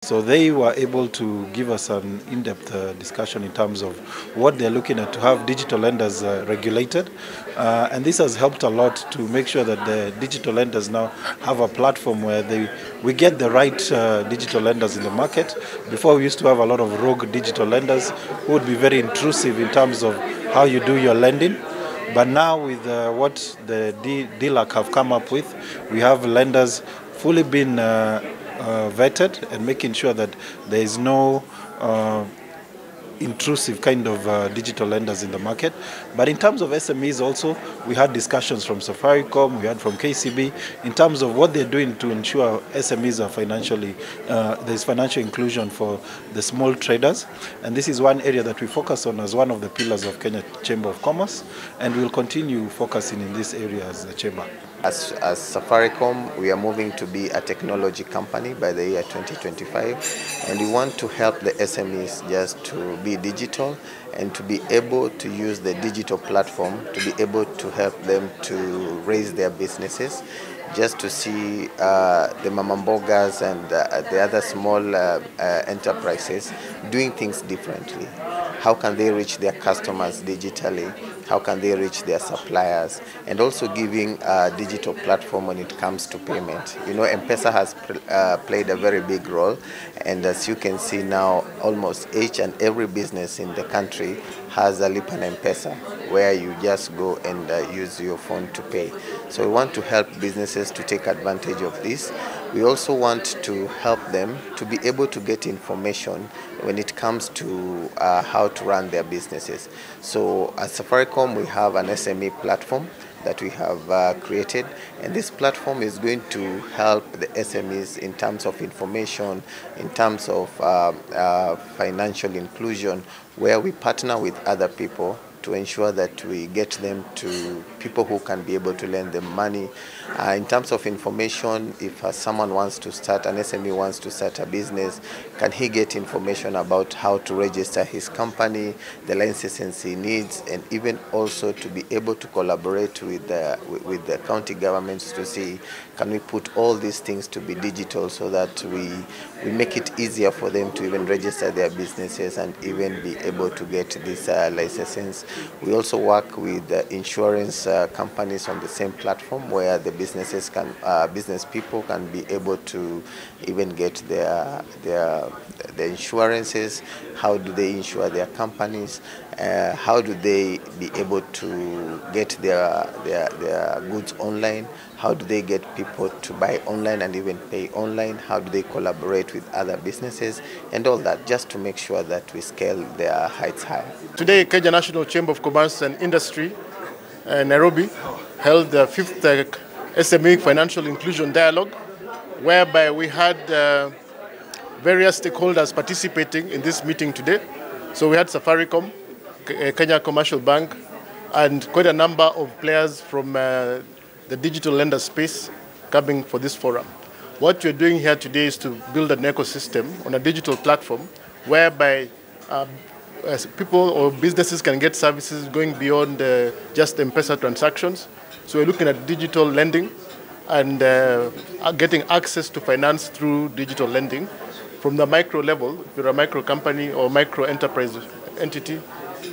So they were able to give us an in-depth discussion in terms of what they're looking at to have digital lenders regulated. And this has helped a lot to make sure that the digital lenders now have a platform where we get the right digital lenders in the market. Before, we used to have a lot of rogue digital lenders who would be very intrusive in terms of how you do your lending. But now with what the DLAC have come up with, we have lenders fully been vetted and making sure that there is no intrusive kind of digital lenders in the market. But in terms of SMEs also, we had discussions from Safaricom, we had from KCB, in terms of what they're doing to ensure SMEs are financially, there's financial inclusion for the small traders. And this is one area that we focus on as one of the pillars of Kenya Chamber of Commerce, and we'll continue focusing in this area as the Chamber. As Safaricom, we are moving to be a technology company by the year 2025, and we want to help the SMEs just to be digital and to be able to use the digital platform to be able to help them to raise their businesses, just to see the mamambogas and the other small enterprises doing things differently. How can they reach their customers digitally? How can they reach their suppliers? And also giving a digital platform when it comes to payment. You know, M-Pesa has played a very big role, and as you can see now, almost each and every business in the country has a Lipa na M-Pesa, where you just go and use your phone to pay. So we want to help businesses to take advantage of this. We also want to help them to be able to get information when it comes to how to run their businesses. So at Safaricom, we have an SME platform that we have created, and this platform is going to help the SMEs in terms of information, in terms of financial inclusion, where we partner with other people to ensure that we get them to people who can be able to lend them money. In terms of information, if someone wants to start, an SME wants to start a business, can he get information about how to register his company, the licenses he needs, and even also to be able to collaborate with the county governments to see, can we put all these things to be digital so that we make it easier for them to even register their businesses and even be able to get these licenses. We also work with insurance companies on the same platform, where the business people can be able to even get their insurances. How do they insure their companies? How do they be able to get their goods online? How do they get people to buy online and even pay online? How do they collaborate with other businesses and all that, just to make sure that we scale their heights higher. Today, Kenya National Chamber of Commerce and Industry, Nairobi, held the 5th SME Financial Inclusion Dialogue, whereby we had various stakeholders participating in this meeting today. So we had Safaricom, Kenya Commercial Bank, and quite a number of players from the digital lender space coming for this forum. What we're doing here today is to build an ecosystem on a digital platform whereby people or businesses can get services going beyond just M-Pesa transactions. So we're looking at digital lending and getting access to finance through digital lending from the micro level, if you're a micro company or micro enterprise entity,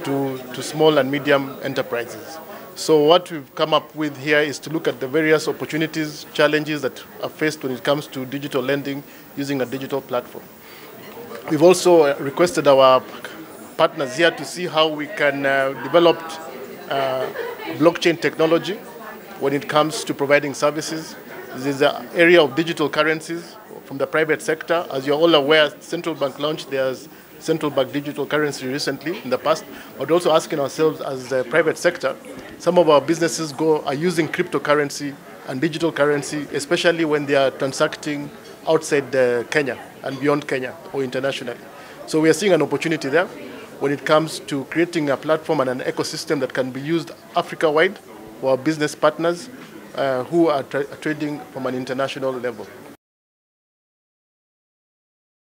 to small and medium enterprises. So what we've come up with here is to look at the various opportunities, challenges that are faced when it comes to digital lending using a digital platform. We've also requested our partners here to see how we can develop blockchain technology when it comes to providing services. This is the area of digital currencies from the private sector. As you're all aware, Central Bank launched their central bank digital currency recently in the past, but also asking ourselves as the private sector, some of our businesses are using cryptocurrency and digital currency, especially when they are transacting outside Kenya and beyond Kenya or internationally. So we are seeing an opportunity there when it comes to creating a platform and an ecosystem that can be used Africa-wide for our business partners who are trading from an international level.